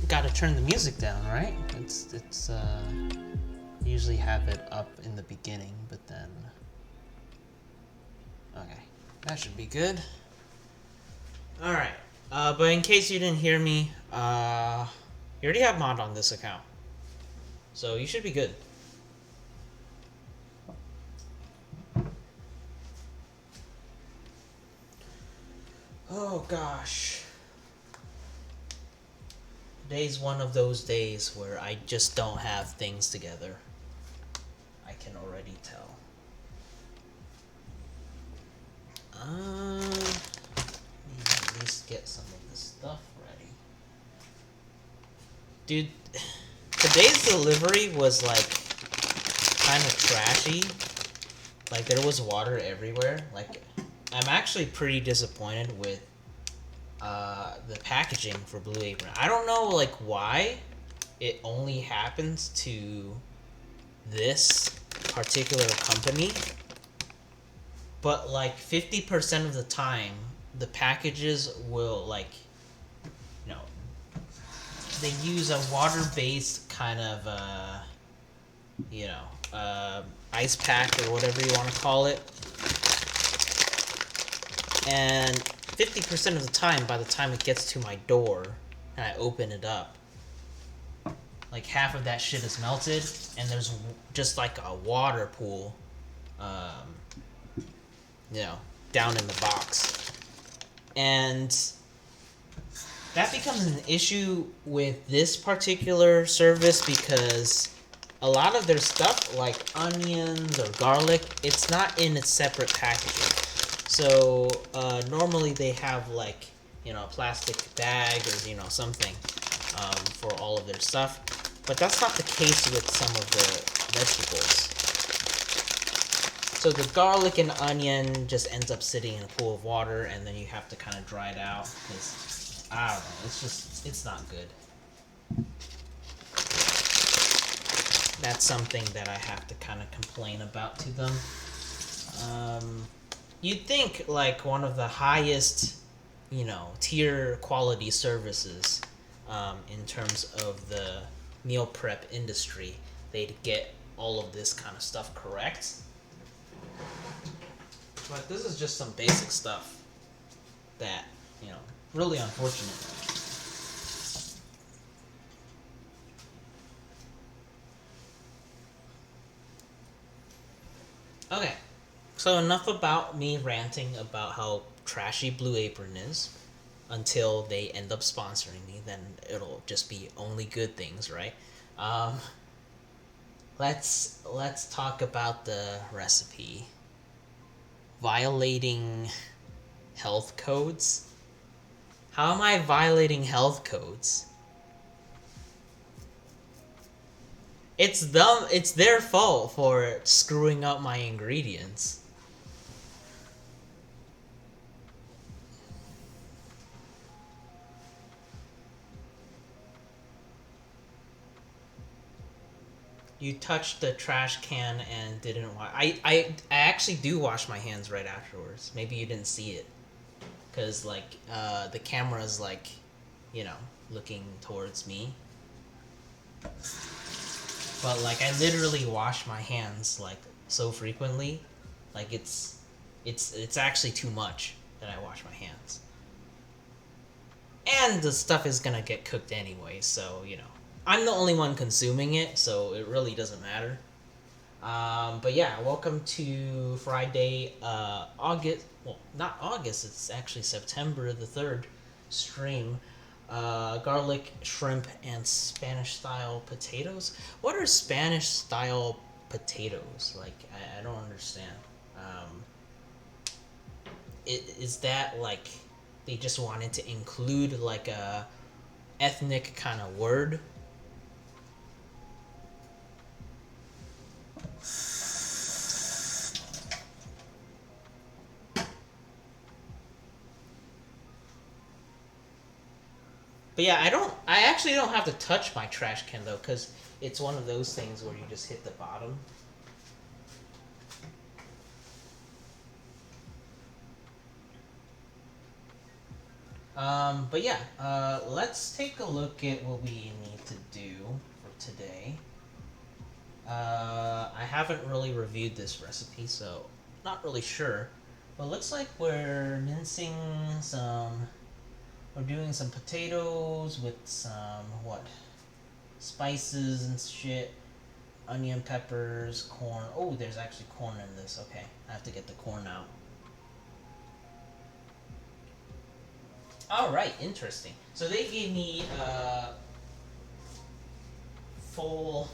gotta turn the music down, right? It's usually have it up in the beginning, but then okay, that should be good. All right, but in case you didn't hear me, you already have mod on this account, so you should be good. Oh gosh. Today's one of those days where I just don't have things together. I can already tell. Let me at least get some of this stuff ready. Dude, today's delivery was like kind of trashy. Like there was water everywhere. Like I'm actually pretty disappointed with the packaging for Blue Apron. I don't know like why it only happens to this particular company, but like 50% of the time the packages will like, you know, they use a water-based kind of ice pack or whatever you want to call it, and 50% of the time, by the time it gets to my door and I open it up, like half of that shit is melted, and there's just like a water pool, down in the box. And that becomes an issue with this particular service because a lot of their stuff, like onions or garlic, it's not in its separate packaging. So normally they have like, a plastic bag or, something for all of their stuff. But that's not the case with some of the vegetables. So the garlic and onion just ends up sitting in a pool of water, and then you have to kind of dry it out. Because, I don't know, it's not good. That's something that I have to kind of complain about to them. You'd think like one of the highest, tier quality services in terms of the meal prep industry, they'd get all of this kind of stuff correct. But this is just some basic stuff that, really unfortunate. Okay, so enough about me ranting about how trashy Blue Apron is until they end up sponsoring me. Then it'll just be only good things, right? Let's talk about the recipe. Violating health codes? How am I violating health codes? It's their fault for screwing up my ingredients. You touched the trash can and didn't wash. I actually do wash my hands right afterwards. Maybe you didn't see it. Because, like, the camera's, like, looking towards me. But, like, I literally wash my hands, like, so frequently. Like, it's actually too much that I wash my hands. And the stuff is gonna get cooked anyway, so, I'm the only one consuming it, so it really doesn't matter. But yeah, welcome to Friday, August, well, not August, it's actually September the 3rd stream. Garlic, shrimp, and Spanish-style potatoes. What are Spanish-style potatoes? Like, I don't understand. Is that, like, they just wanted to include, like, a ethnic kind of word? But yeah, I actually don't have to touch my trash can though, because it's one of those things where you just hit the bottom. But yeah, let's take a look at what we need to do for today. I haven't really reviewed this recipe, so not really sure. But it looks like we're mincing some. We're doing some potatoes with some what? Spices and shit. Onion, peppers, corn. Oh, there's actually corn in this. Okay, I have to get the corn out. All right, interesting. So they gave me full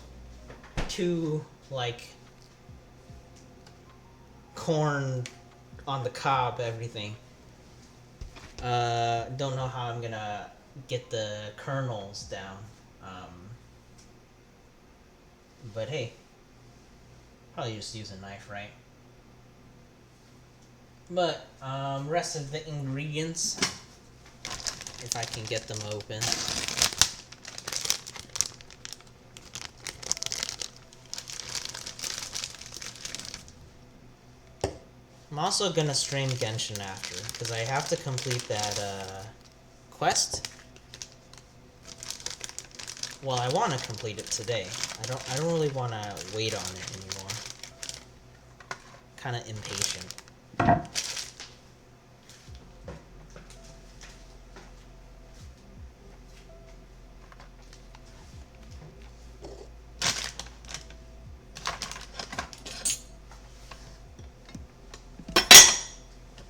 two like corn on the cob, everything. Don't know how I'm gonna get the kernels down. But hey, probably just use a knife, right? But rest of the ingredients, if I can get them open. I'm also gonna stream Genshin after, because I have to complete that quest. Well, I want to complete it today. I don't really want to wait on it anymore. Kind of impatient.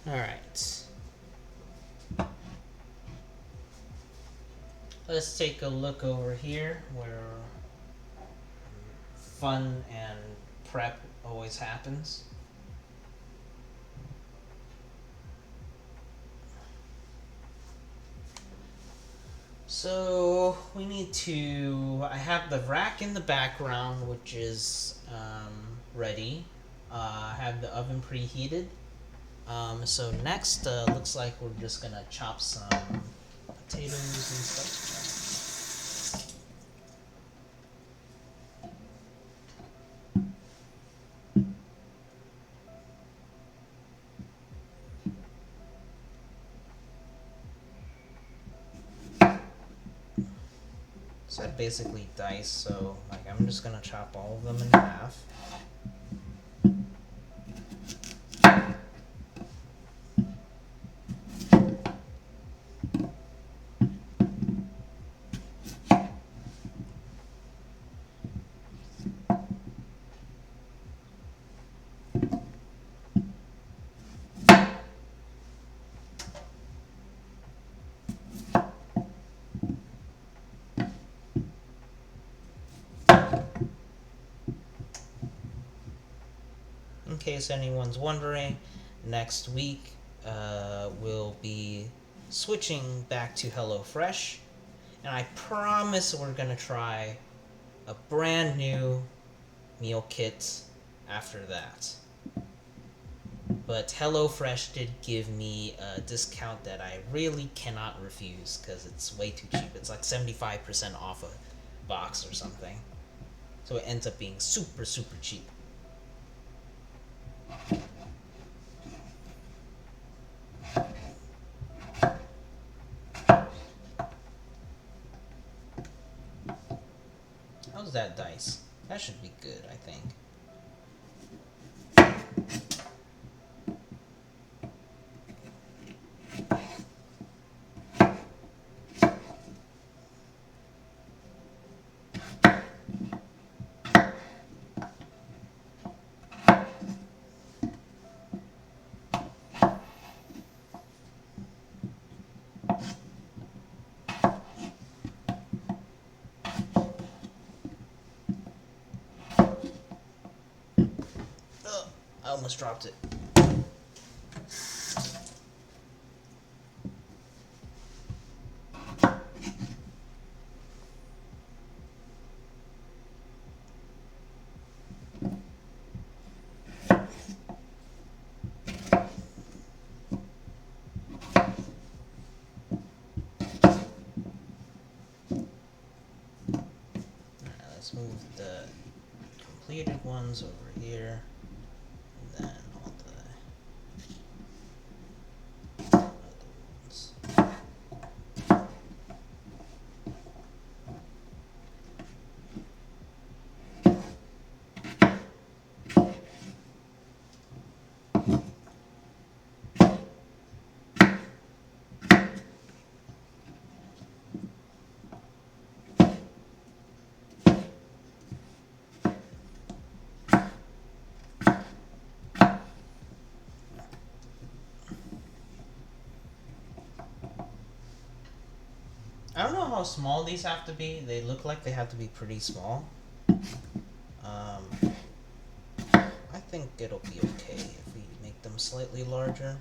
Alright. Let's take a look over here where fun and prep always happens. So we need to. I have the rack in the background, which is ready. I have the oven preheated. So next, looks like we're just gonna chop some potatoes and stuff. So I basically dice, so like I'm just gonna chop all of them in half. In case anyone's wondering, next week we'll be switching back to HelloFresh, and I promise we're gonna try a brand new meal kit after that. But HelloFresh did give me a discount that I really cannot refuse because it's way too cheap. It's like 75% off a box or something. So it ends up being super, super cheap. How's that dice? That should be good, I think. I almost dropped it. Let's move the completed ones over here. And then all the other ones. I don't know how small these have to be. They look like they have to be pretty small. I think it'll be okay if we make them slightly larger.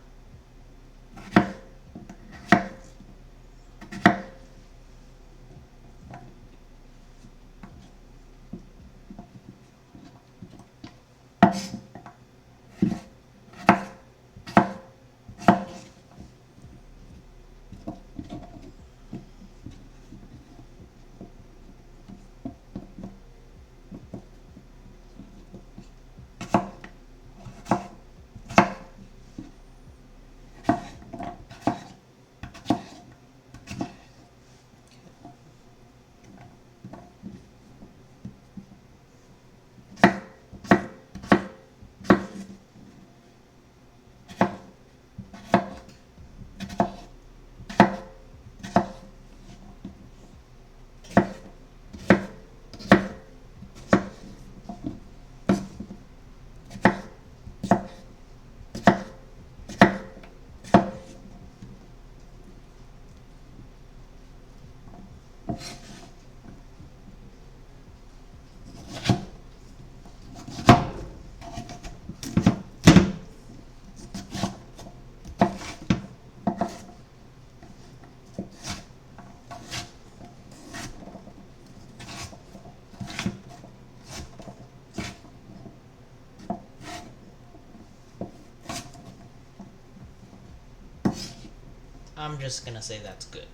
I'm just gonna say that's good.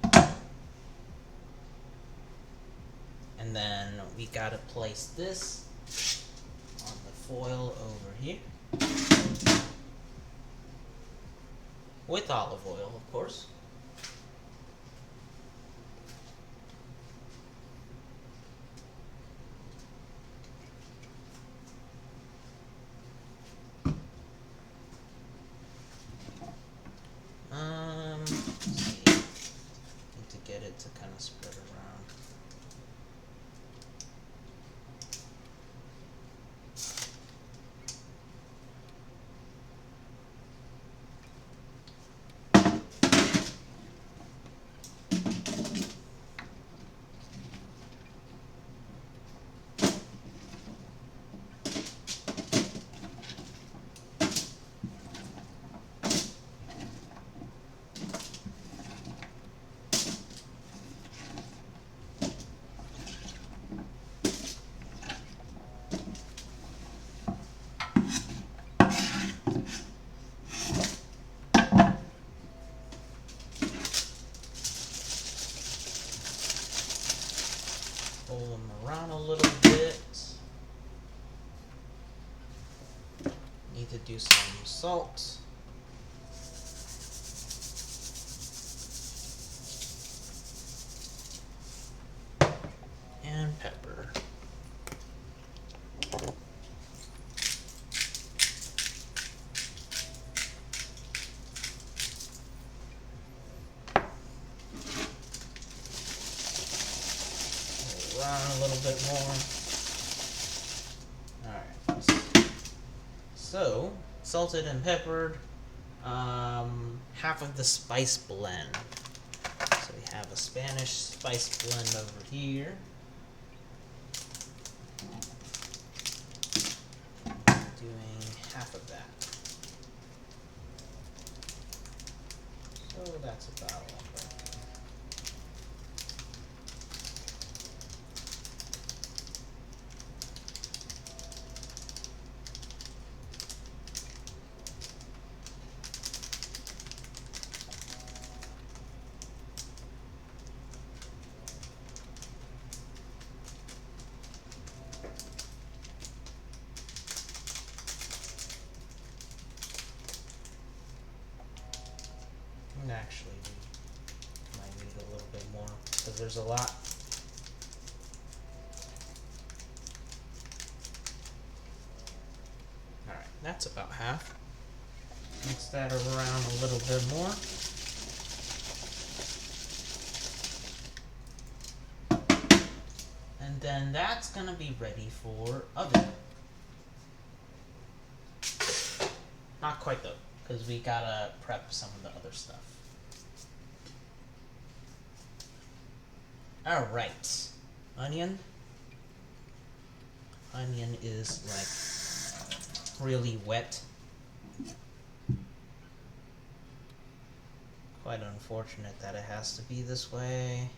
And then we gotta place this on the foil over here. With olive oil, of course. Let's see. Need to get it to kind of spread around. Pull them around a little bit. Need to do some salt. And pepper. Around a little bit more. Alright. So, salted and peppered. Half of the spice blend. So we have a Spanish spice blend over here. Doing half of that. So that's about right. And actually, we might need a little bit more because there's a lot. Alright, that's about half. Mix that around a little bit more. And then that's gonna be ready for oven. Not quite though, because we gotta prep some of the other stuff. Alright. Onion. Onion is like really wet. Quite unfortunate that it has to be this way.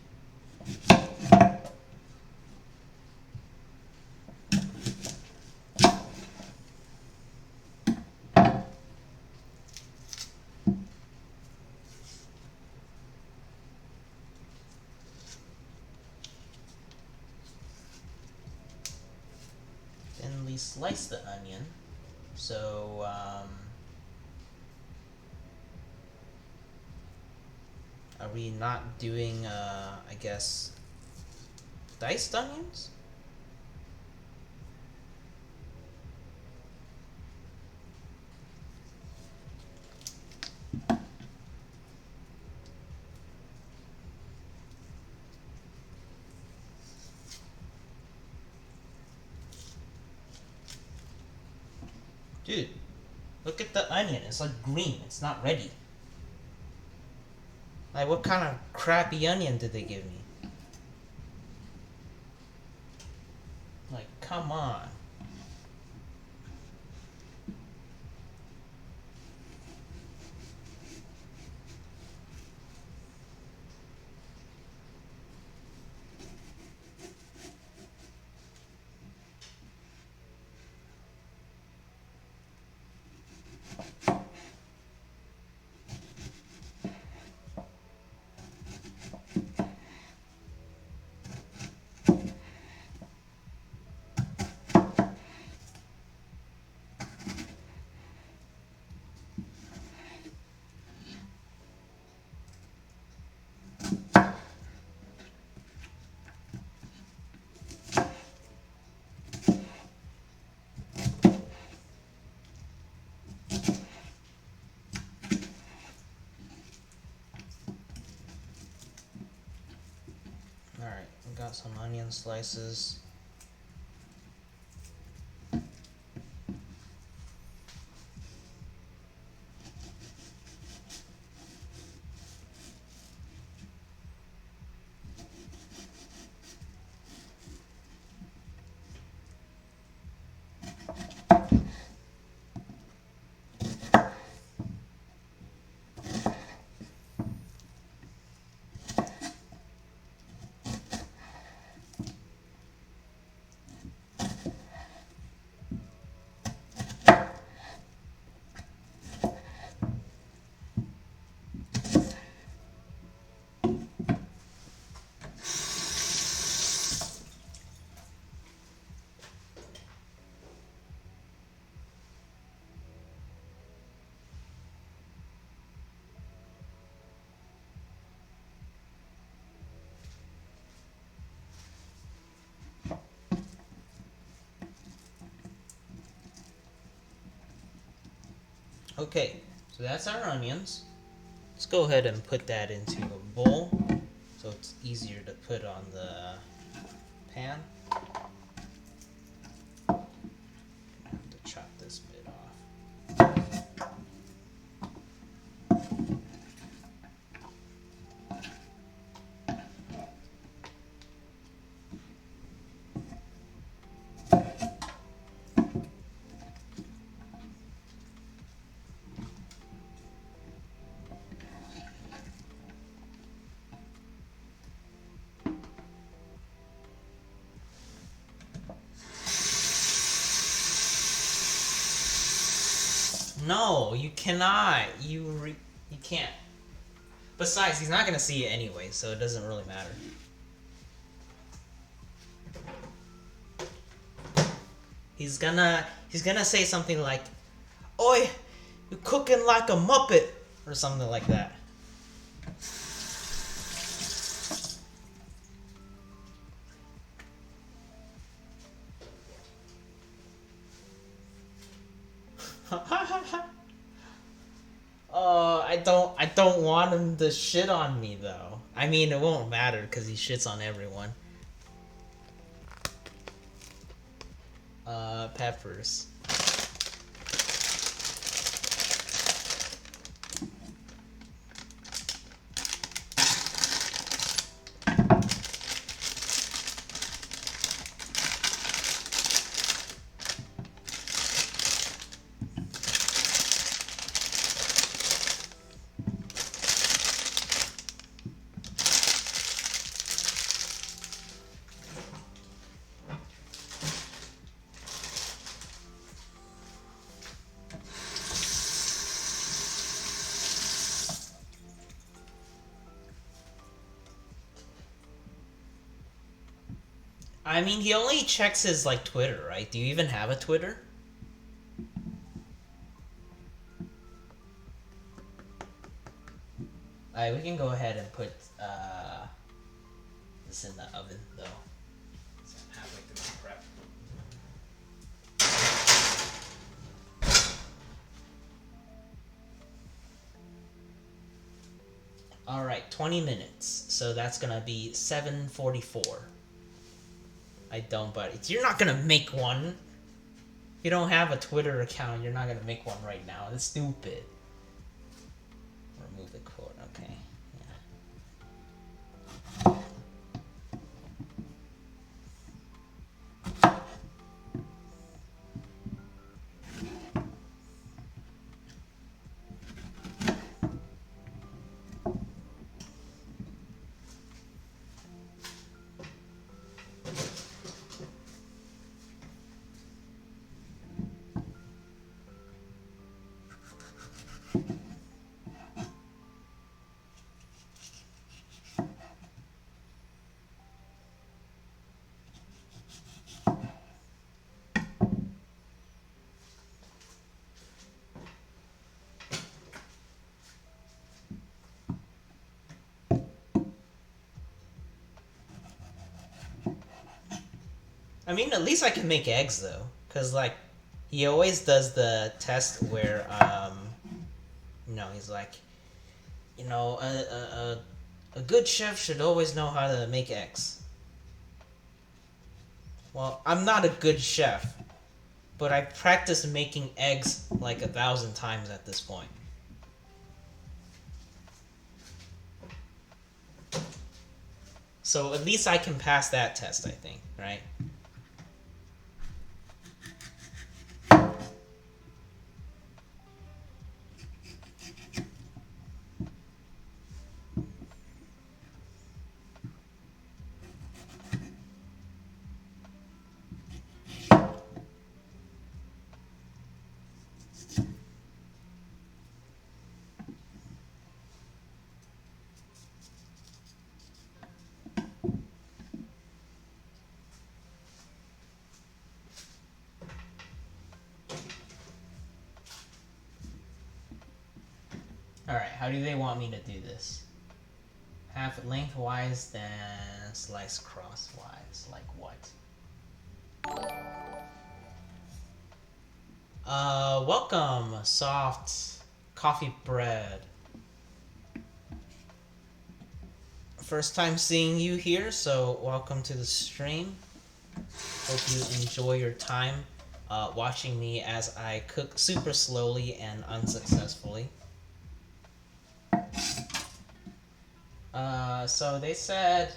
Thinly slice the onion. So, are we not doing, I guess, diced onions? Dude, look at the onion. It's like green. It's not ready. Like, what kind of crappy onion did they give me? Like, come on. Alright, we got some onion slices. Okay, so that's our onions. Let's go ahead and put that into a bowl so it's easier to put on the pan. I have to chop this bit off. No, you cannot. You can't. Besides, he's not gonna see it anyway, so it doesn't really matter. He's gonna say something like, "Oi, you're cooking like a Muppet," or something like that. I don't want him to shit on me though. I mean, it won't matter because he shits on everyone. Peppers. I mean, he only checks his, like, Twitter, right? Do you even have a Twitter? Alright, we can go ahead and put, this in the oven, though. So I'm halfway through the prep. Alright, 20 minutes. So that's gonna be 7:44. I don't, but you're not gonna make one. You don't have a Twitter account, you're not gonna make one right now. It's stupid. Remove the quote, okay. I mean, at least I can make eggs, though. Because, like, he always does the test where, he's like, a good chef should always know how to make eggs. Well, I'm not a good chef, but I practiced making eggs like 1,000 times at this point. So at least I can pass that test, I think, right? Alright, how do they want me to do this? Half it lengthwise, then slice crosswise. Like what? Welcome, soft coffee bread. First time seeing you here, so welcome to the stream. Hope you enjoy your time watching me as I cook super slowly and unsuccessfully. So they said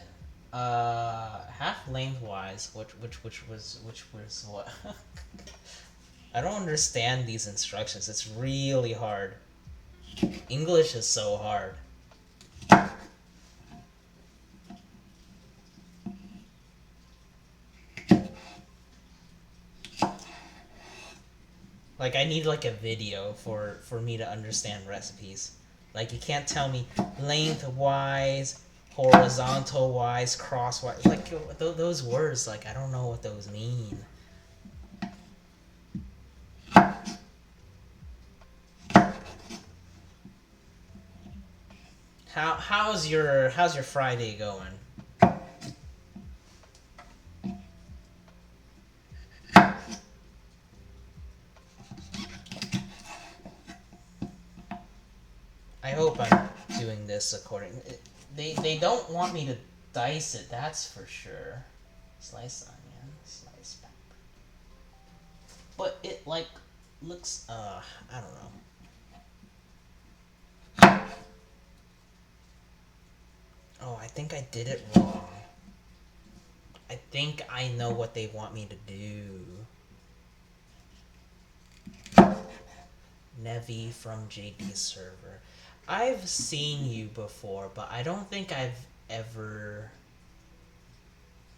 half lengthwise, which was what? I don't understand these instructions. It's really hard. English is so hard. Like, I need like a video for me to understand recipes. Like, you can't tell me lengthwise, horizontal-wise, crosswise. Like, those words, like, I don't know what those mean. How's your Friday going? I hope I'm doing this according. They don't want me to dice it. That's for sure. Slice onion, slice pepper. But it like looks. I don't know. Oh, I think I did it wrong. I think I know what they want me to do. Nevi from JD's server. I've seen you before, but I don't think I've ever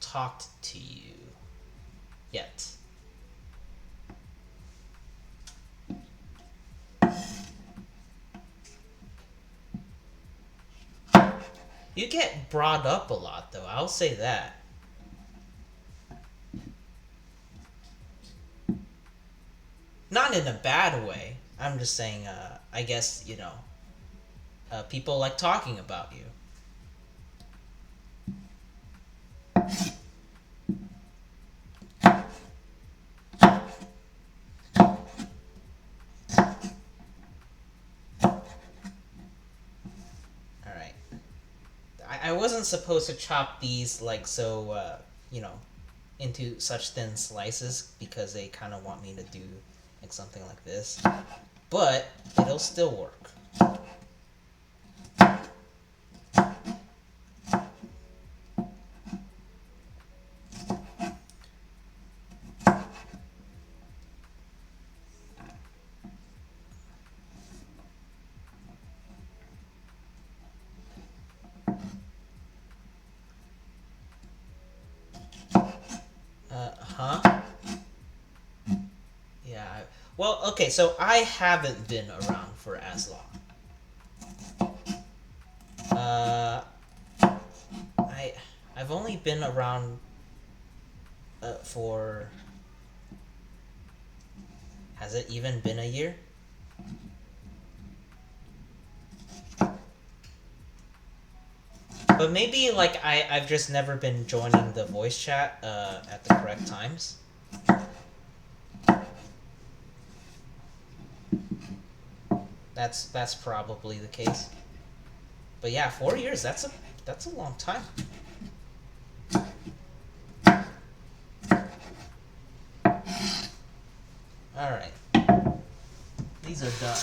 talked to you yet. You get brought up a lot, though. I'll say that. Not in a bad way. I'm just saying, I guess, people like talking about you. Alright. I wasn't supposed to chop these, like, so, into such thin slices because they kind of want me to do, like, something like this. But it'll still work. Huh? Yeah. Well, okay, so I haven't been around for as long. Uh, I've only been around for. Has it even been a year? But maybe like I've just never been joining the voice chat at the correct times. That's probably the case. But yeah, 4 years, that's a long time. Alright. These are done.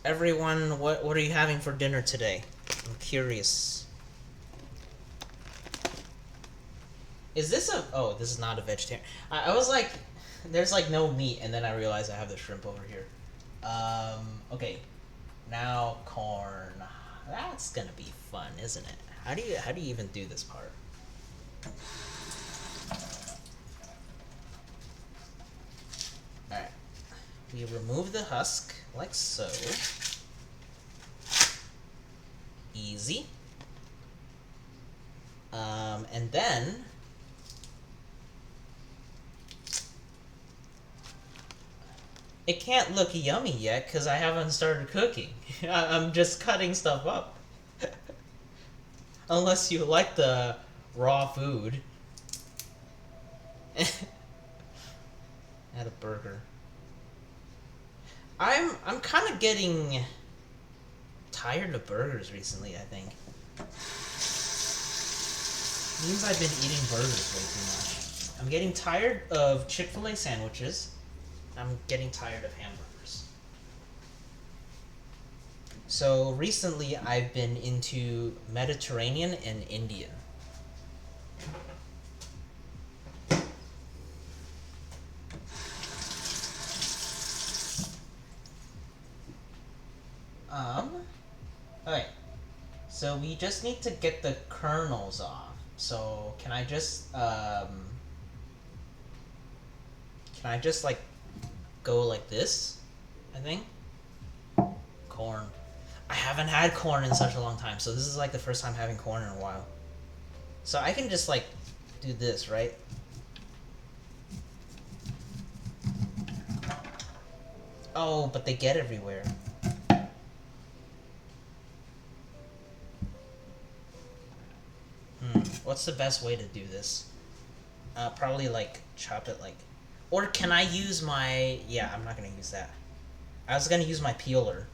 Everyone, what are you having for dinner today? I'm curious. Is this a... Oh, this is not a vegetarian. I was like, there's like no meat, and then I realized I have the shrimp over here. Okay. Now corn. That's gonna be fun, isn't it? How do you even do this part? Alright. We remove the husk, like so. Easy. And then... It can't look yummy yet, because I haven't started cooking. I'm just cutting stuff up. Unless you like the raw food. Add a burger. I'm kind of getting tired of burgers recently, I think. Means I've been eating burgers way too much. I'm getting tired of Chick-fil-A sandwiches. I'm getting tired of hamburgers. So recently I've been into Mediterranean and Indian. Okay. So we just need to get the kernels off. So can I just like go like this? I think. Corn. I haven't had corn in such a long time, so this is like the first time having corn in a while. So I can just like do this, right? Oh, but they get everywhere. What's the best way to do this? Probably like chop it like... Or can I use my... Yeah, I'm not gonna use that. I was gonna use my peeler.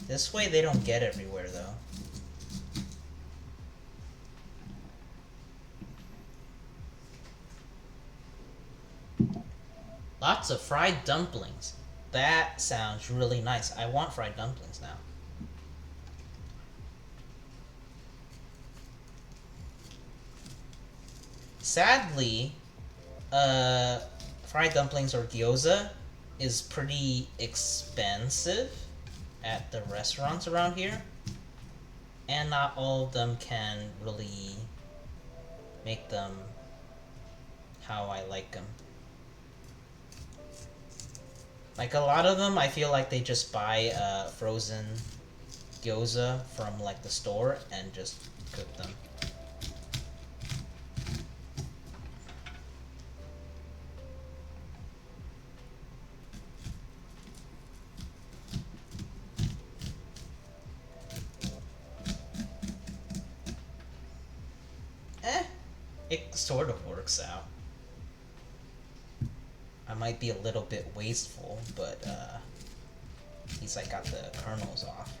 This way they don't get everywhere, though. Lots of fried dumplings. That sounds really nice. I want fried dumplings now. Sadly, fried dumplings or gyoza is pretty expensive at the restaurants around here. And not all of them can really make them how I like them. Like a lot of them, I feel like they just buy frozen gyoza from like the store and just cook them. It sort of works out. I might be a little bit wasteful, but at least I got the kernels off.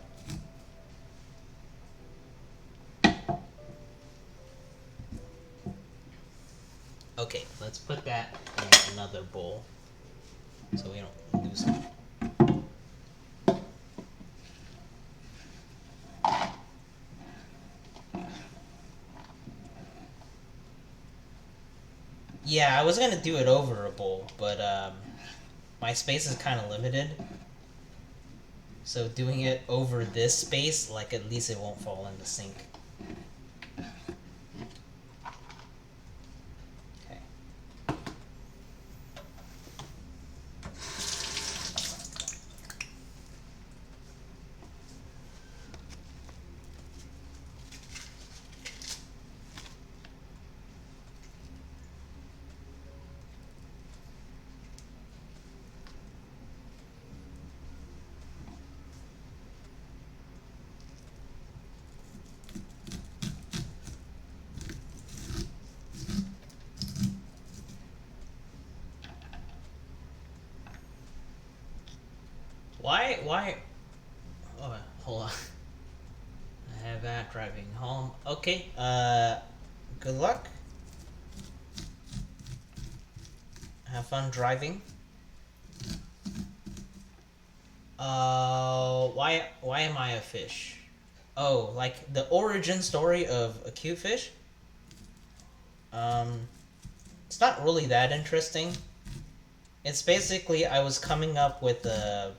Okay, let's put that in another bowl so we don't lose it. Yeah, I was gonna do it over a bowl, but my space is kind of limited. So doing it over this space, like at least it won't fall in the sink. Okay. Why? Oh, hold on. I have that driving home. Okay, good luck. Have fun driving. Why am I a fish? Oh, like the origin story of a cute fish? It's not really that interesting. It's basically I was coming up with a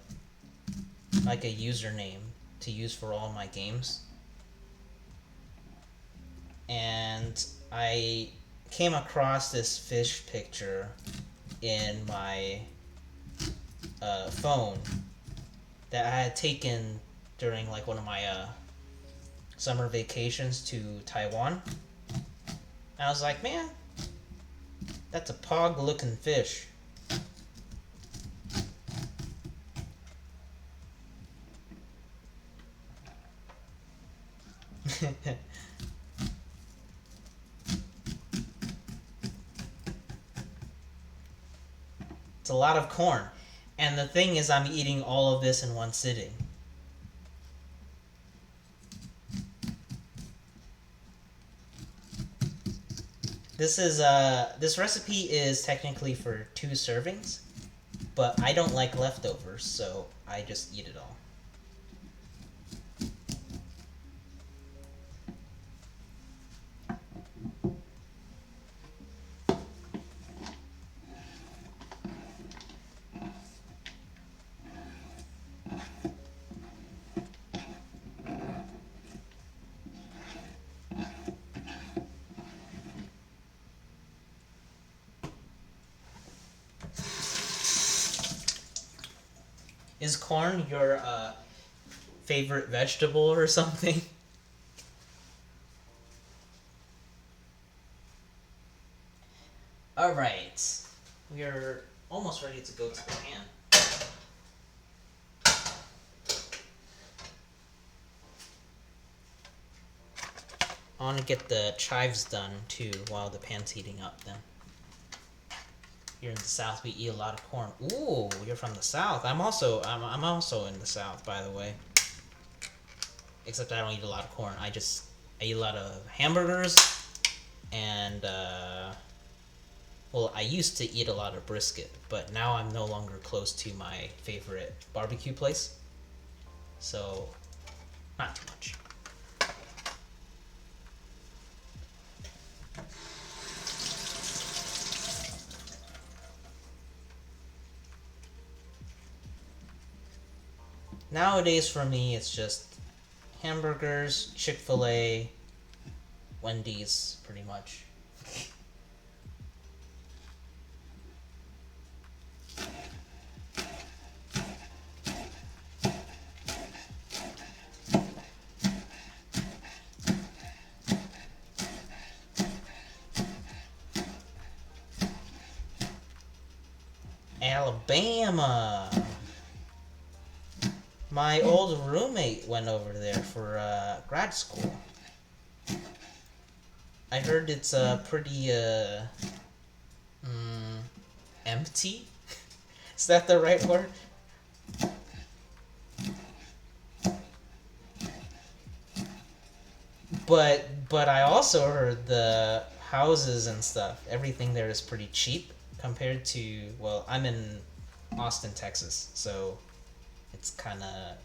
username to use for all my games. And I came across this fish picture in my phone that I had taken during like one of my summer vacations to Taiwan. And I was like, man, that's a pog looking fish. It's a lot of corn. And the thing is, I'm eating all of this in one sitting. This recipe is technically for 2 servings, but I don't like leftovers, so I just eat it all. Is corn your favorite vegetable or something? Alright. We are almost ready to go to the pan. I want to get the chives done too while the pan's heating up then. You're in the South, we eat a lot of corn. Ooh, you're from the South. I'm also in the South, by the way. Except I don't eat a lot of corn. I eat a lot of hamburgers and well, I used to eat a lot of brisket, but now I'm no longer close to my favorite barbecue place. So, not too much. Nowadays for me, it's just hamburgers, Chick-fil-A, Wendy's, pretty much. Alabama. My old roommate went over there for grad school. I heard it's pretty empty. Is that the right word? But I also heard the houses and stuff. Everything there is pretty cheap compared to, well, I'm in Austin, Texas, so it's kind of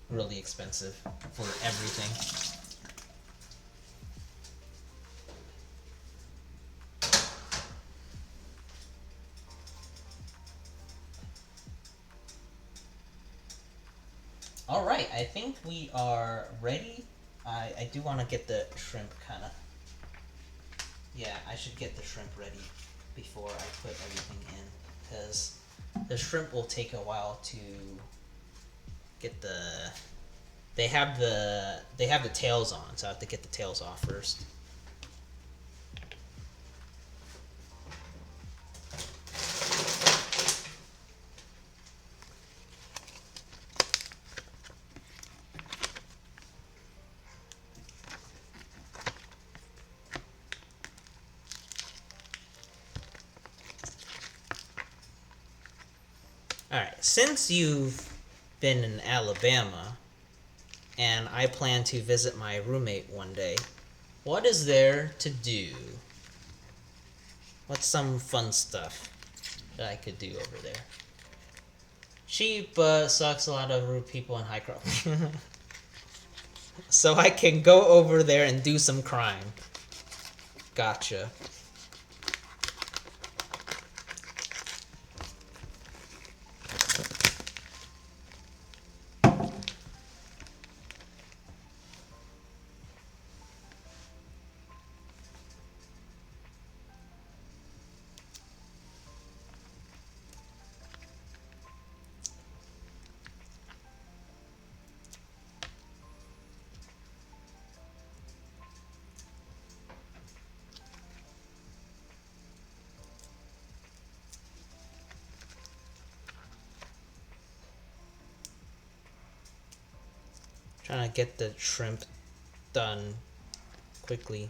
really expensive for everything. All right, I think we are ready. I do want to get the shrimp kind of. Yeah, I should get the shrimp ready before I put everything in, because the shrimp will take a while to get the. They have the tails on, so I have to get the tails off first. Alright, since you've been in Alabama, and I plan to visit my roommate one day, what is there to do? What's some fun stuff that I could do over there? Cheap, but sucks a lot of rude people and high crime. So I can go over there and do some crime. Gotcha. Trying to get the shrimp done quickly.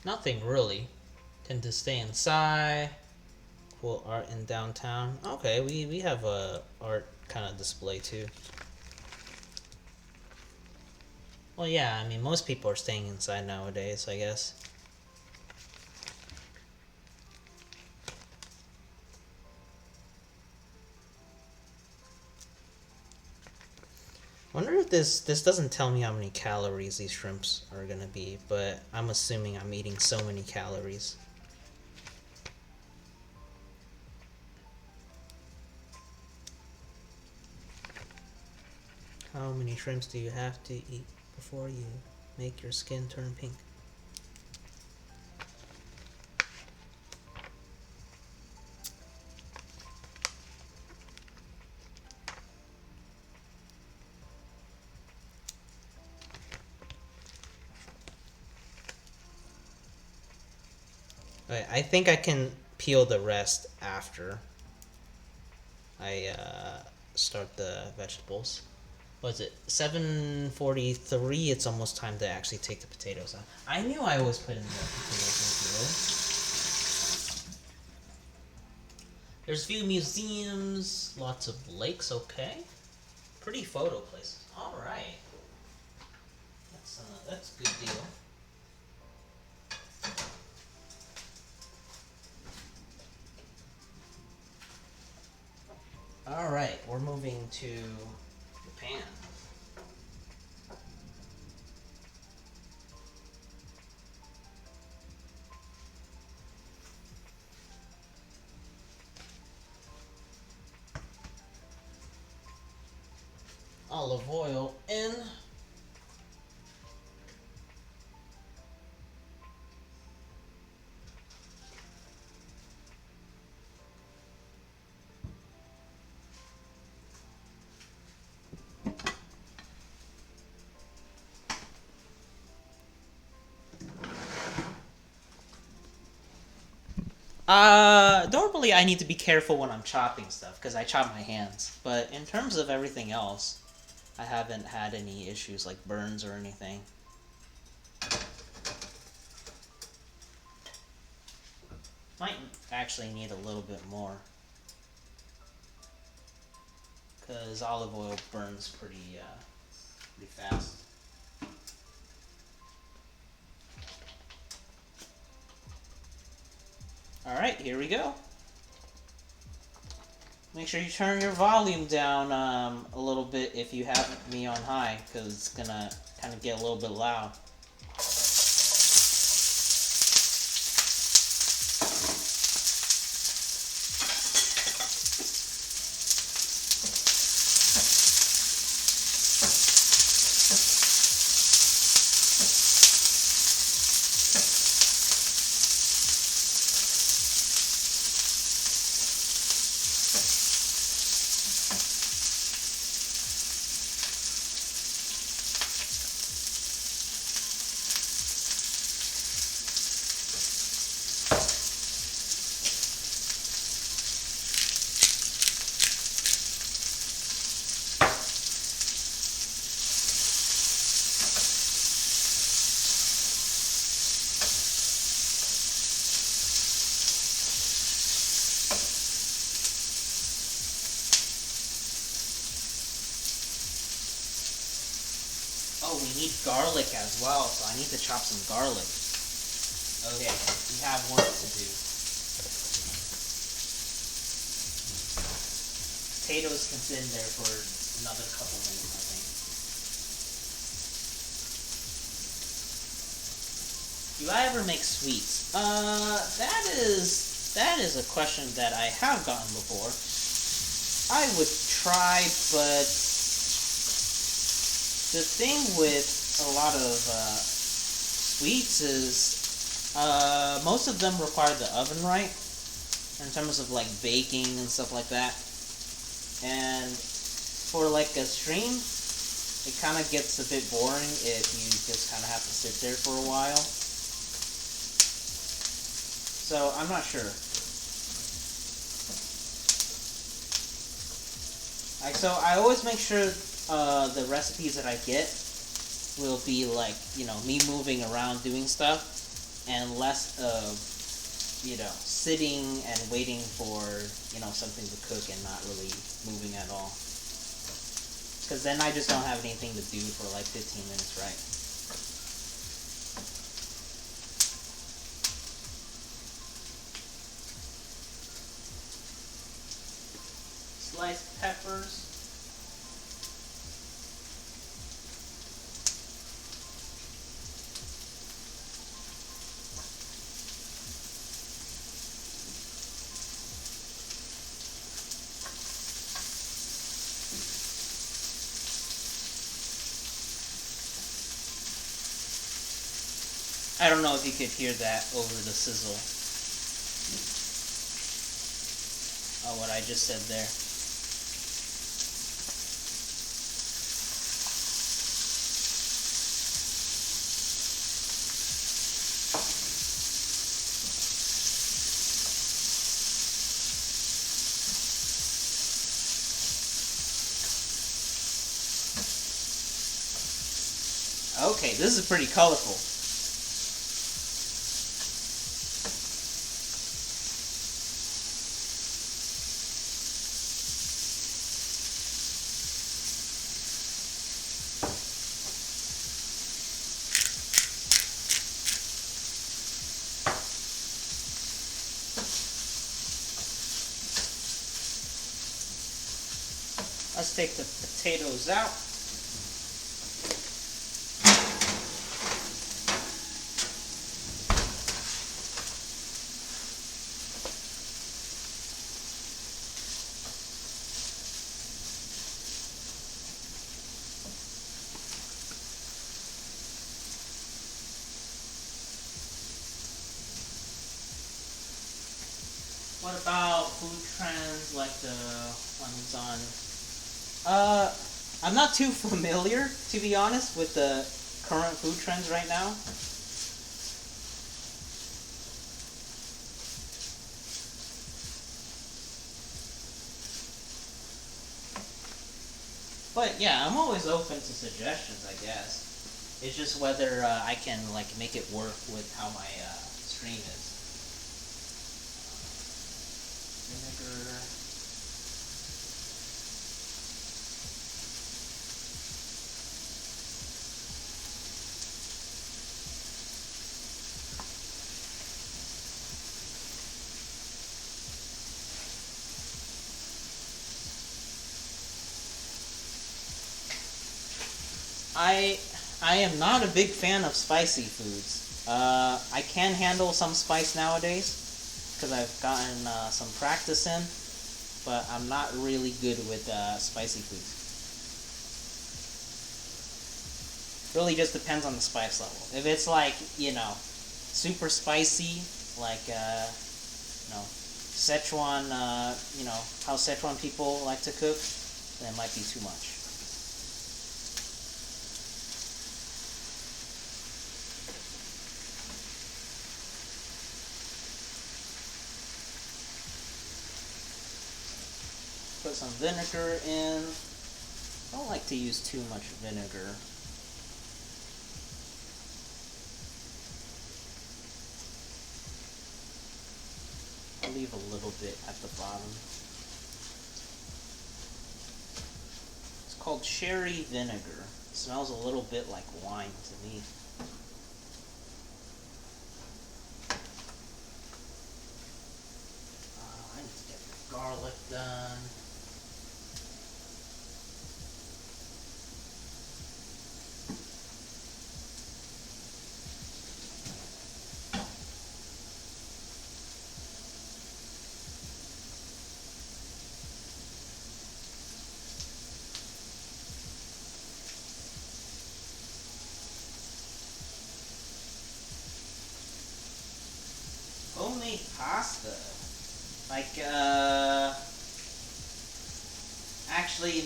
Nothing really. Tend to stay inside. Cool art in downtown. Okay, we have a art kind of display too. Well, yeah, I mean, most people are staying inside nowadays, I guess. Wonder if this doesn't tell me how many calories these shrimps are gonna be, but I'm assuming I'm eating so many calories. How many shrimps do you have to eat before you make your skin turn pink? Okay, I think I can peel the rest after I start the vegetables. What is it? 7:43. It's almost time to actually take the potatoes out. I knew I was putting the potatoes into it. There's a few museums, lots of lakes. Pretty photo places. All right. That's a good deal. All right, we're moving to the pan. Olive oil in. Normally I need to be careful when I'm chopping stuff because I chop my hands. But in terms of everything else, I haven't had any issues like burns or anything. Might actually need a little bit more because olive oil burns pretty fast. Alright, here we go. Make sure you turn your volume down a little bit if you have me on high, because it's gonna kind of get a little bit loud. Oh, we need garlic as well, so I need to chop some garlic. Okay, we have work to do. Potatoes can sit in there for another couple minutes, I think. Do I ever make sweets? That is a question that I have gotten before. I would try, but the thing with a lot of sweets is most of them require the oven right in terms of like baking and stuff like that. And for like a stream, it kind of gets a bit boring if you just kind of have to sit there for a while. So I'm not sure. So I always make sure the recipes that I get will be like, you know, me moving around doing stuff and less of, you know, sitting and waiting for, you know, something to cook and not really moving at all. Because then I just don't have anything to do for like 15 minutes, right? Sliced peppers. I don't know if you could hear that over the sizzle. Oh, what I just said there. Okay, this is pretty colorful. Let's take the potatoes out. What about food trends like the ones on... I'm not too familiar, to be honest, with the current food trends right now. But yeah, I'm always open to suggestions, I guess. It's just whether I can like make it work with how my stream is. Vinegar. I am not a big fan of spicy foods. I can handle some spice nowadays because I've gotten some practice in, but I'm not really good with spicy foods. Really just depends on the spice level. If it's like, super spicy, like, Szechuan, how Szechuan people like to cook, then it might be too much. Put some vinegar in. I don't like to use too much vinegar. I'll leave a little bit at the bottom. It's called cherry vinegar. It smells a little bit like wine to me. I need to get the garlic done. Homemade pasta. Like, actually,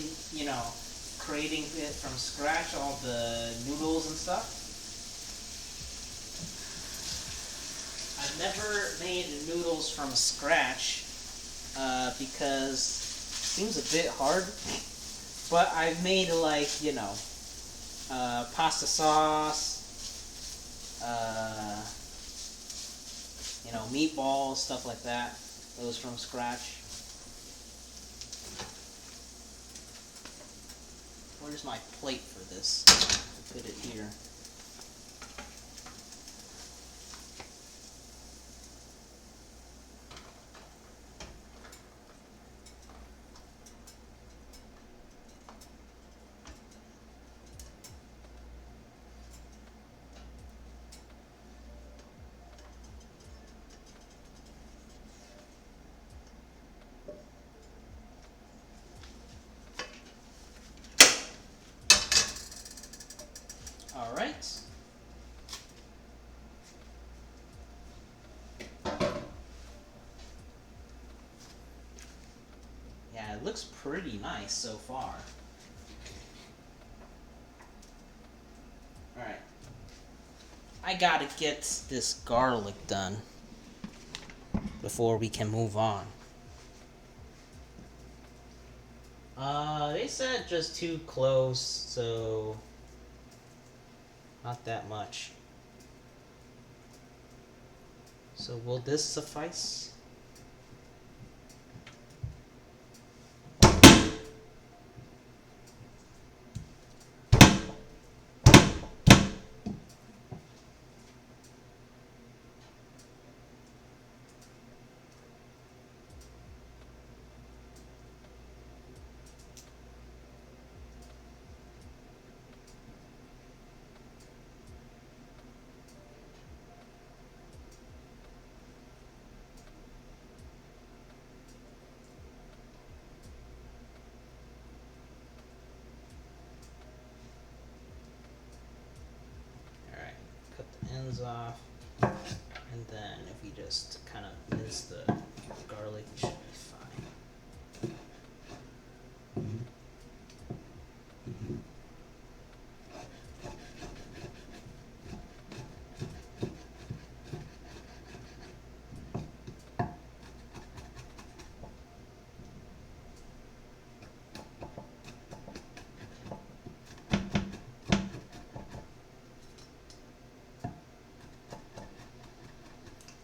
creating it from scratch, all the noodles and stuff. I've never made noodles from scratch, because it seems a bit hard. But I've made, like, pasta sauce, meatballs, stuff like that. Those from scratch. Where's my plate for this? I'll put it here. Alright. Yeah, it looks pretty nice so far. Alright. I gotta get this garlic done before we can move on. They said just 2 cloves, so not that much. So will this suffice? Ends off, and then if we just kind of mince the garlic, we should be fine.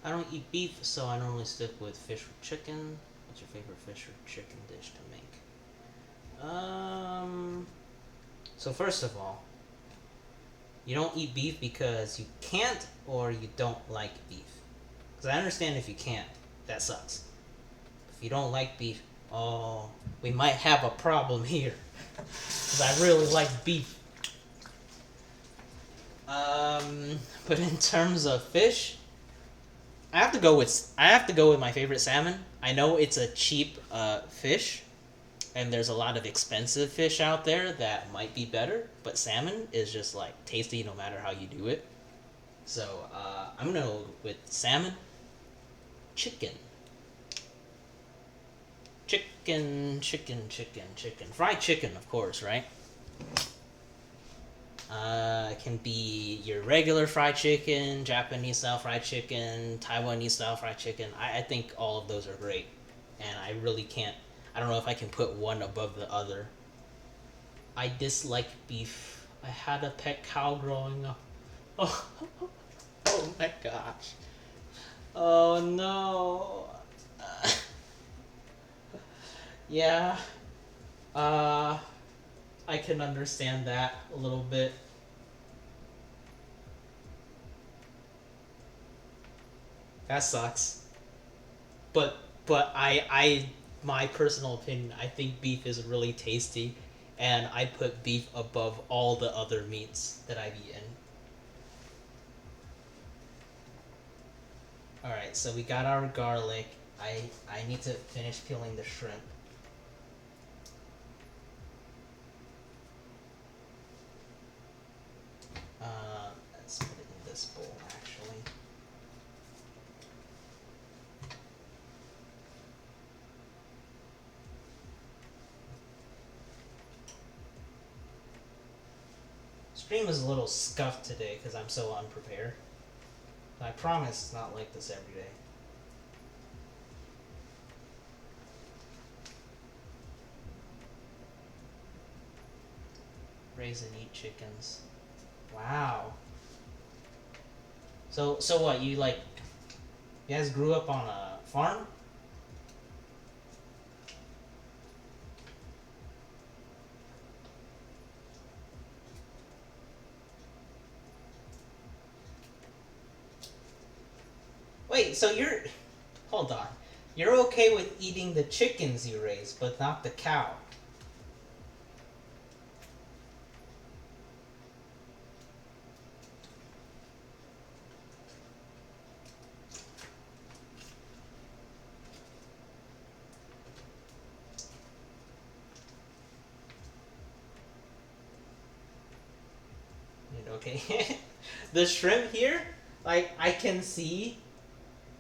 I don't eat beef, so I normally stick with fish or chicken. What's your favorite fish or chicken dish to make? So first of all, you don't eat beef because you can't or you don't like beef. Because I understand if you can't, that sucks. If you don't like beef, oh, we might have a problem here. Because I really like beef. But in terms of fish, I have to go with my favorite salmon. I know it's a cheap fish, and there's a lot of expensive fish out there that might be better, but salmon is just like tasty no matter how you do it. So I'm gonna go with salmon, chicken, fried chicken, of course, right? It can be your regular fried chicken, Japanese style fried chicken, Taiwanese style fried chicken. I think all of those are great, and I really can't. I don't know if I can put one above the other. I dislike beef. I had a pet cow growing up. Oh, oh my gosh. Oh no. Yeah. Uh, I can understand that a little bit. That sucks. But but my personal opinion, I think beef is really tasty, and I put beef above all the other meats that I've eaten. All right, so we got our garlic. I need to finish peeling the shrimp. Let's put it in this bowl actually. Stream is a little scuffed today because I'm so unprepared. I promise it's not like this every day. Raise and eat chickens. Wow. So what, you guys grew up on a farm? Wait, so hold on. You're okay with eating the chickens you raise, but not the cow. Okay. The shrimp here, I can see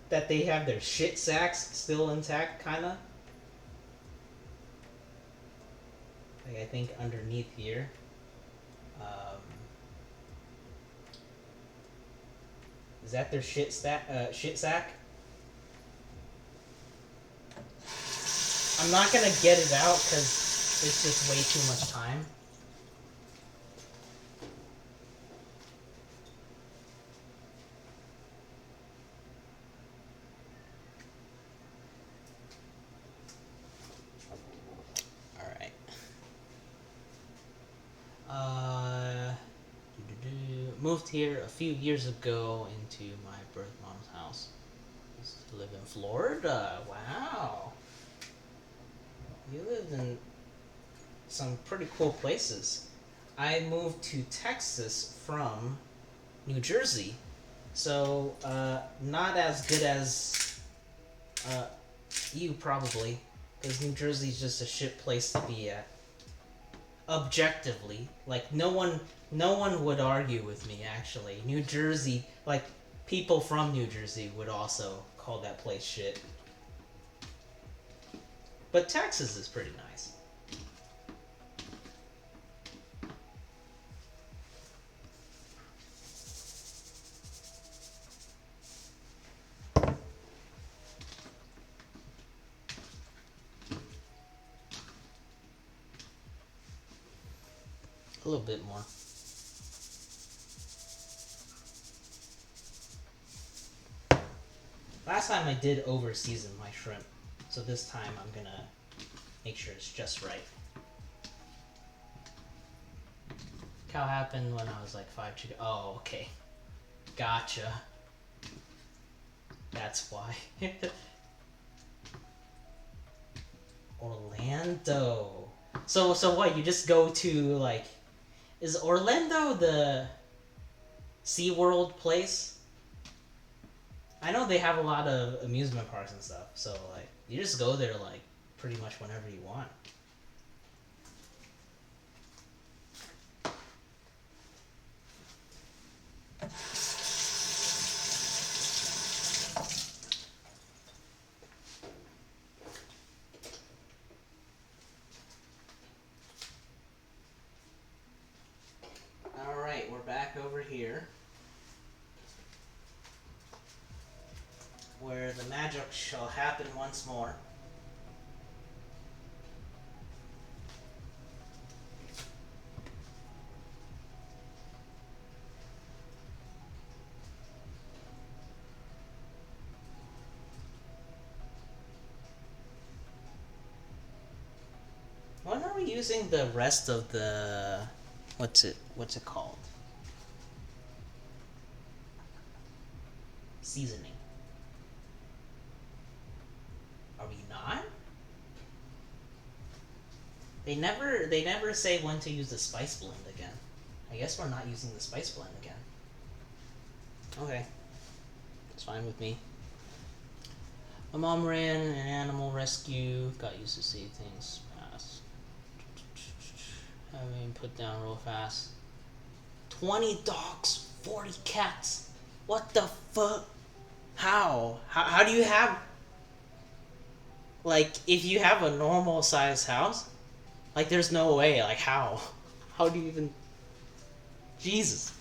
that they have their shit sacks still intact, kinda. I think underneath here. Um, is that their shit sack? I'm not gonna get it out because it's just way too much time. Alright. Moved here a few years ago into my birth mom's house. Used to live in Florida. Wow. You lived in some pretty cool places. I moved to Texas from New Jersey. So, not as good as you probably, because New Jersey's just a shit place to be at. Objectively, like no one would argue with me actually. New Jersey, like people from New Jersey would also call that place shit. But Texas is pretty nice. A little bit more. Last time I did over season my shrimp, so this time I'm gonna make sure it's just right. How happened when I was like 5 chicken? Oh, okay. Gotcha. That's why. Orlando. So what? You just go to like, is Orlando the SeaWorld place? I know they have a lot of amusement parks and stuff. So like, you just go there like pretty much whenever you want. Alright, we're back over here, where the magic shall happen once more. When are we using the rest of the... What's it called? Seasoning. Are we not? They never say when to use the spice blend again. I guess we're not using the spice blend again. Okay. It's fine with me. My mom ran an animal rescue. Got used to see things pass. Having put down real fast. 20 dogs, 40 cats. What the fuck? How do you have... Like, if you have a normal size house, like, there's no way. Like, how? How do you even... Jesus.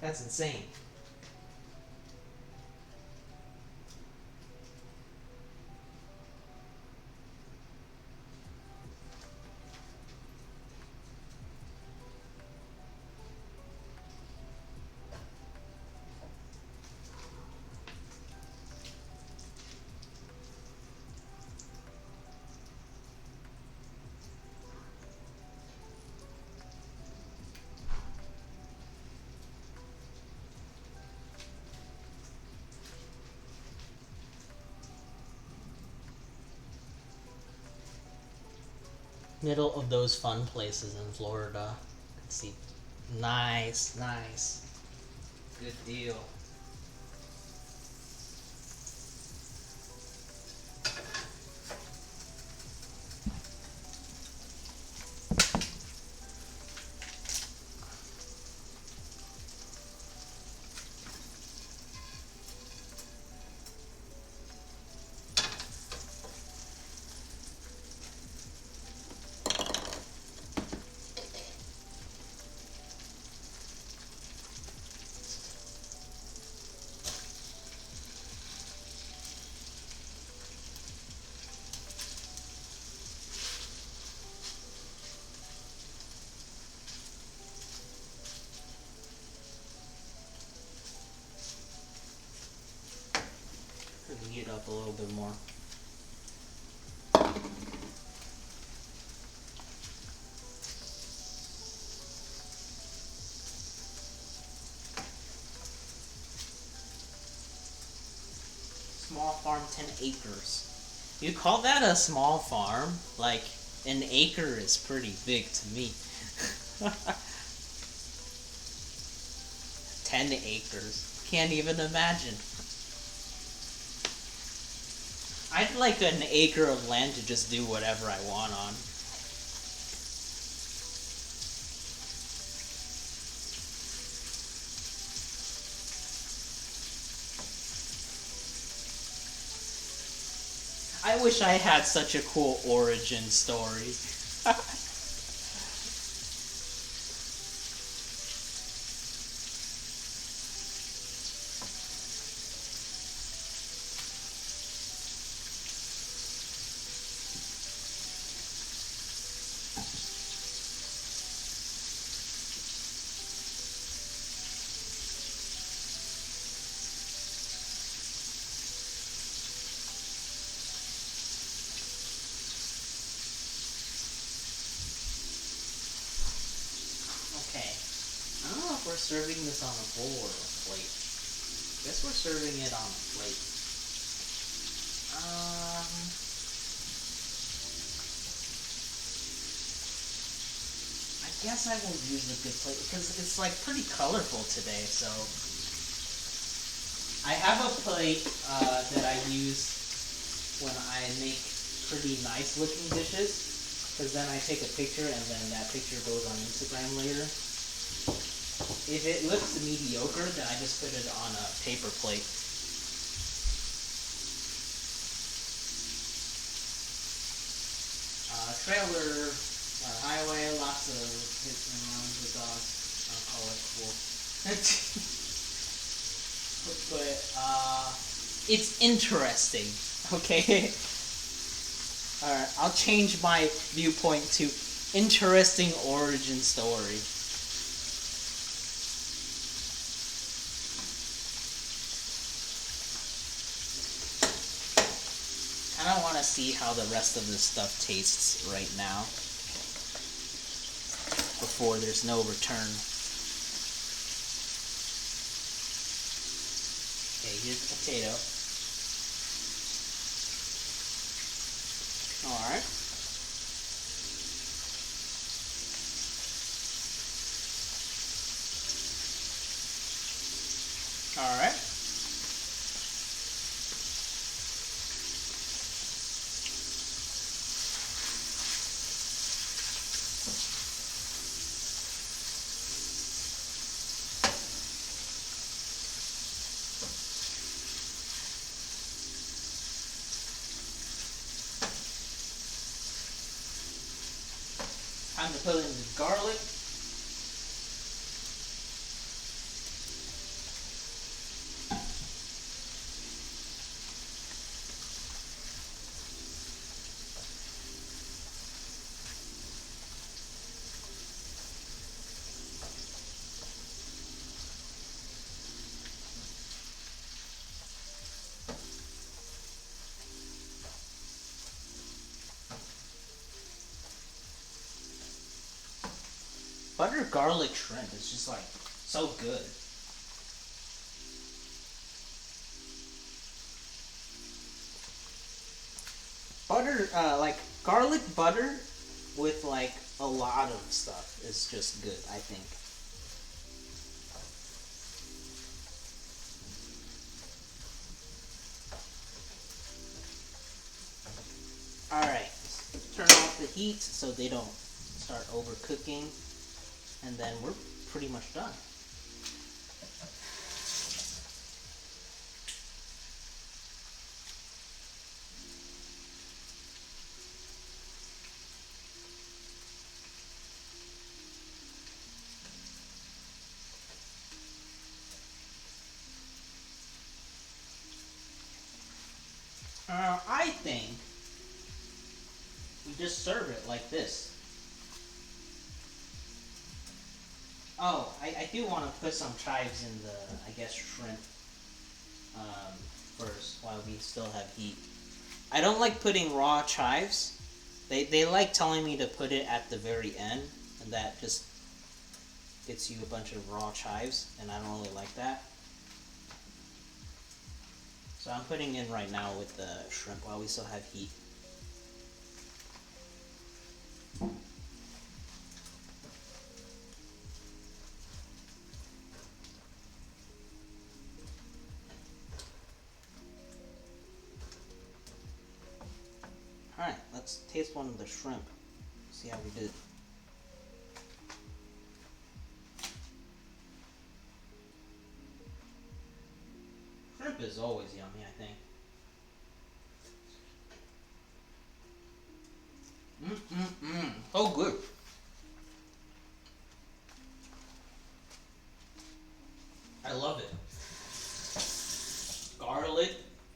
That's insane. Middle of those fun places in Florida. Let's see. Nice, nice. Good deal. Heat up a little bit more. Small farm, 10 acres. You call that a small farm? Like, an acre is pretty big to me. 10 acres. Can't even imagine. I'd like an acre of land to just do whatever I want on. I wish I had such a cool origin story. serving this on a bowl or a plate. Guess we're serving it on a plate. I guess I will use a good plate because it's like pretty colorful today. So I have a plate that I use when I make pretty nice looking dishes. Because then I take a picture and then that picture goes on Instagram later. If it looks mediocre, then I just put it on a paper plate. Trailer, highway, lots of hits and runs with dogs. I'll call it cool. But it's interesting, okay? Alright, I'll change my viewpoint to interesting origin story. I don't want to see how the rest of this stuff tastes right now before there's no return. Okay, here's the potato. Alright. Alright. Time to put in the garlic. Butter garlic shrimp is just like so good. Butter, like garlic butter with like a lot of stuff is just good, I think. Alright, turn off the heat so they don't start overcooking. And then we're pretty much done. I think we just serve it like this. Oh, I do want to put some chives in the, I guess, shrimp first while we still have heat. I don't like putting raw chives. They like telling me to put it at the very end, and that just gets you a bunch of raw chives, and I don't really like that. So I'm putting in right now with the shrimp while we still have heat. Alright, let's taste one of the shrimp. See how we did. Shrimp is always yummy, I think. Oh, good. I love it. Garlic,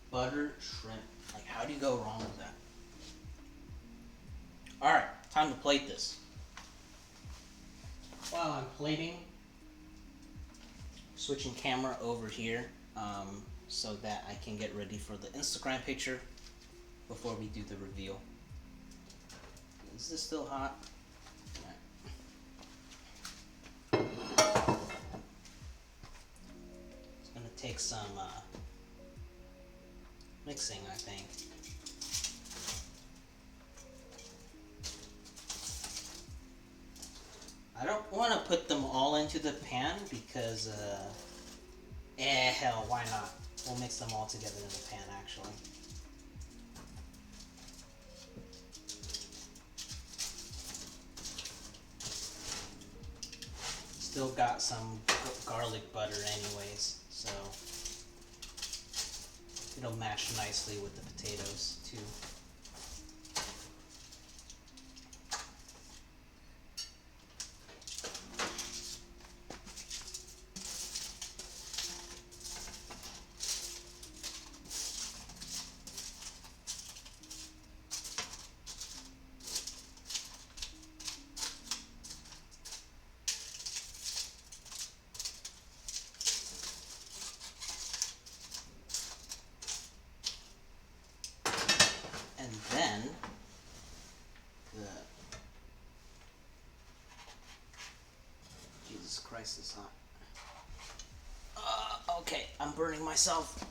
butter, shrimp. Like, how do you go wrong with that? Alright, time to plate this. While I'm plating, switching camera over here so that I can get ready for the Instagram picture before we do the reveal. Is this still hot? Right. take some mixing, I think. I don't want to put them all into the pan because, hell, why not? We'll mix them all together in the pan, actually. Still got some garlic butter anyways, so it'll mash nicely with the potatoes, too. Then Jesus Christ, it's hot. Okay, I'm burning myself.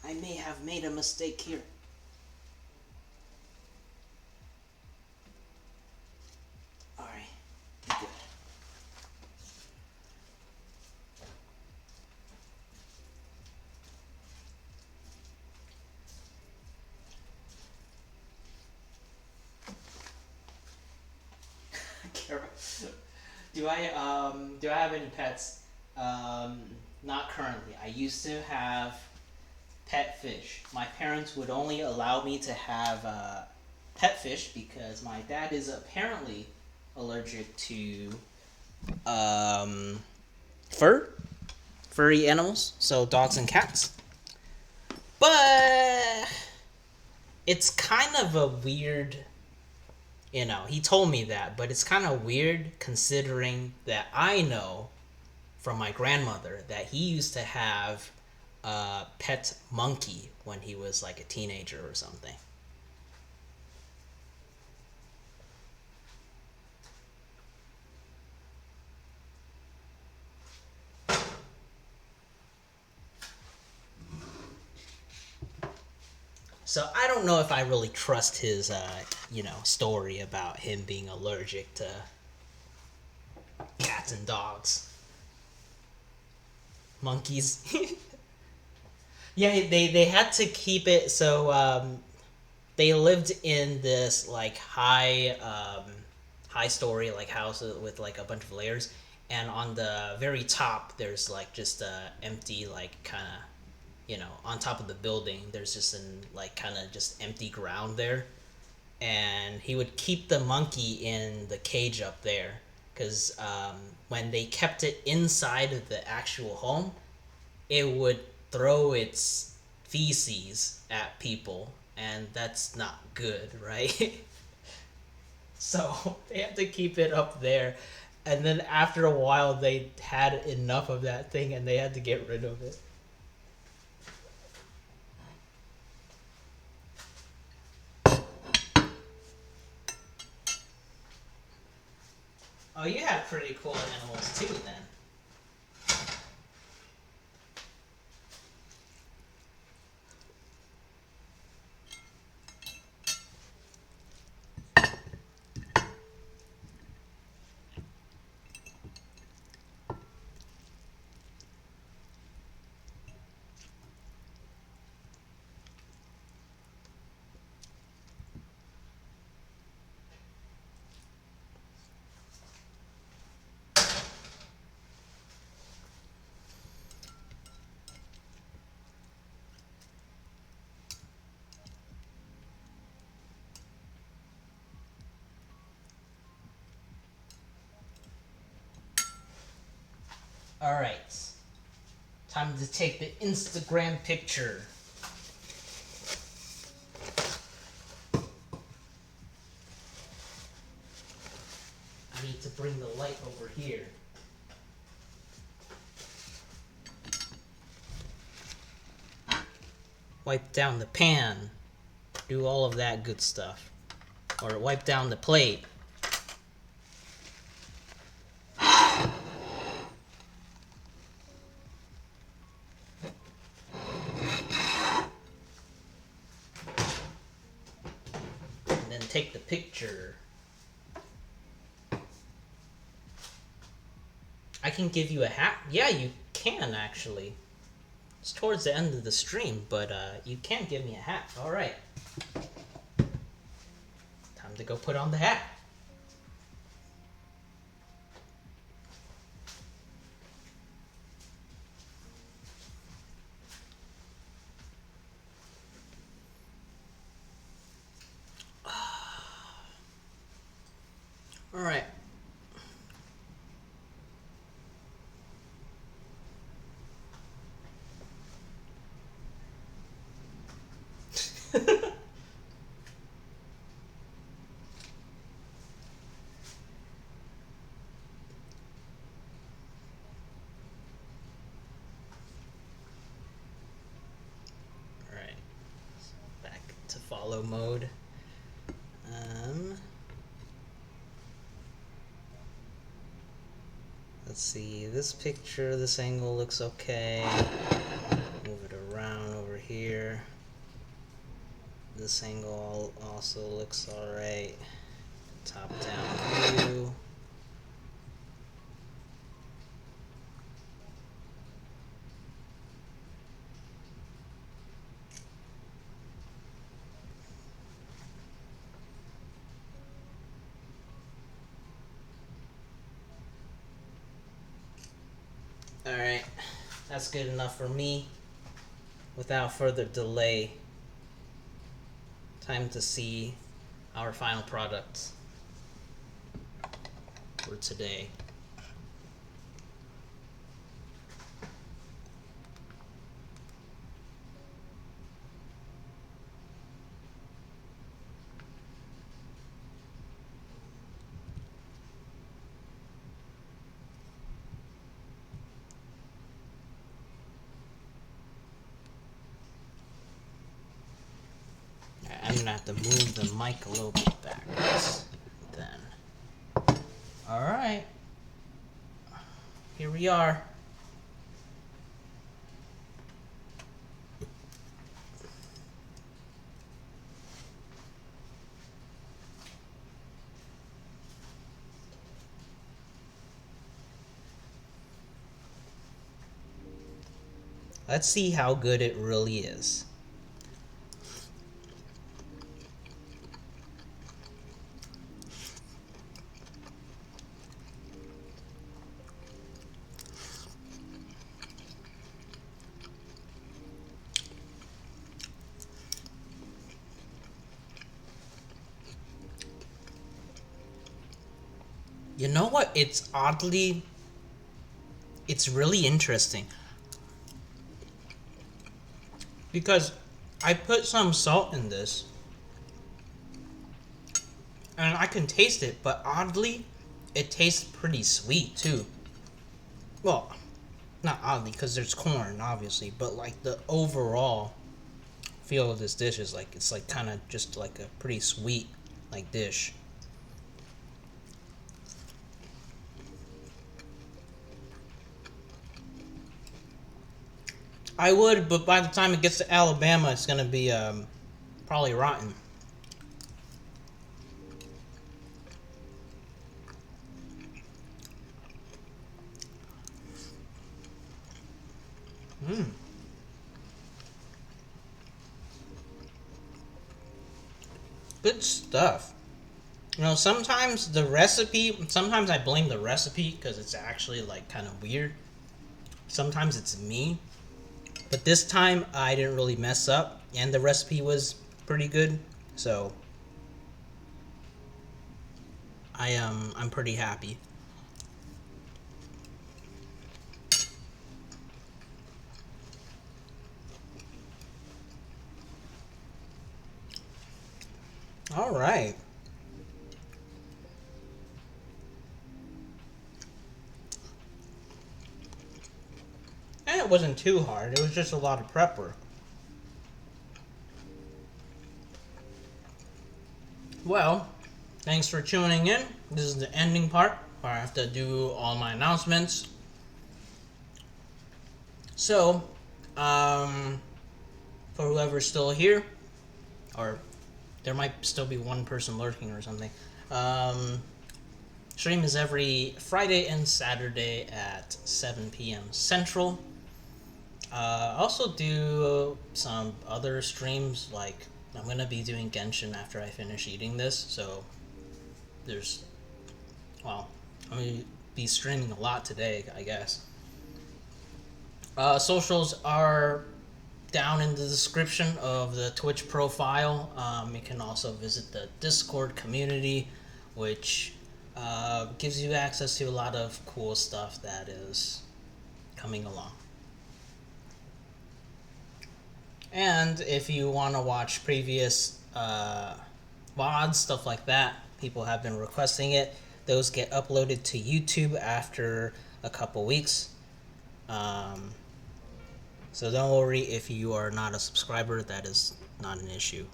I may have made a mistake here. Alright, good. Do I have any pets? Not currently. I used to have pet fish. My parents would only allow me to have pet fish because my dad is apparently allergic to furry animals, so dogs and cats. But it's kind of a weird, he told me that, but it's kind of weird considering that I know from my grandmother that he used to have a pet monkey when he was like a teenager or something. So I don't know if I really trust his, story about him being allergic to cats and dogs. Monkeys. Yeah, they had to keep it so they lived in this like high story like house with like a bunch of layers, and on the very top there's like just a empty like kind of on top of the building there's just an like kind of just empty ground there, and he would keep the monkey in the cage up there because when they kept it inside of the actual home, it would throw its feces at people, and that's not good, right? So they had to keep it up there, and then after a while they had enough of that thing and they had to get rid of it. Oh, you have pretty cool animals too, then. Alright. Time to take the Instagram picture. I need to bring the light over here. Wipe down the pan. Do all of that good stuff. Or wipe down the plate. take the picture. I can give you a hat? Yeah, you can, actually. It's towards the end of the stream, but you can give me a hat. Alright. Time to go put on the hat. Alright. Alright. Back to follow mode. Let's see, this picture, this angle looks okay. Move it around over here. This angle also looks alright. Top down view. Alright, that's good enough for me. Without further delay, time to see our final product for today. I'm gonna have to move the mic a little bit backwards then. Alright. Here we are. Let's see how good it really is. You know what? It's really interesting. Because I put some salt in this. And I can taste it, but oddly, it tastes pretty sweet too. Well, not oddly, because there's corn, obviously, but like the overall feel of this dish is like, it's like kind of just like a pretty sweet like dish. I would, but by the time it gets to Alabama, it's gonna be probably rotten. Good stuff. You know, sometimes I blame the recipe because it's actually like kind of weird. Sometimes it's me. But this time I didn't really mess up and the recipe was pretty good. So I'm pretty happy. All right. And it wasn't too hard. It was just a lot of prep work. Well, thanks for tuning in. This is the ending part where I have to do all my announcements. So, for whoever's still here, or There might still be one person lurking or something. Stream is every Friday and Saturday at 7 p.m. Central. I also do some other streams, like I'm gonna be doing Genshin after I finish eating this, so there's, well, I'm gonna be streaming a lot today, I guess. Socials are down in the description of the Twitch profile. You can also visit the Discord community, which gives you access to a lot of cool stuff that is coming along. And if you want to watch previous VODs, stuff like that, people have been requesting it. Those get uploaded to YouTube after a couple weeks. So don't worry if you are not a subscriber, that is not an issue.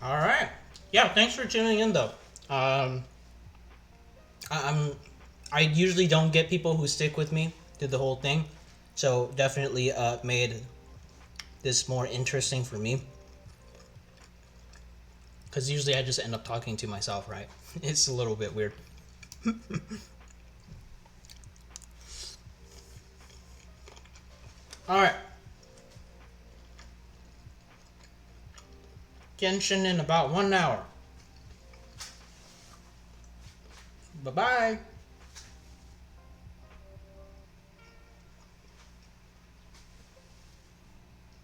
All right. Yeah, thanks for tuning in, though. I usually don't get people who stick with me through the whole thing, so definitely made this more interesting for me. Because usually I just end up talking to myself, right? It's a little bit weird. Alright. Genshin in about 1 hour. Bye-bye.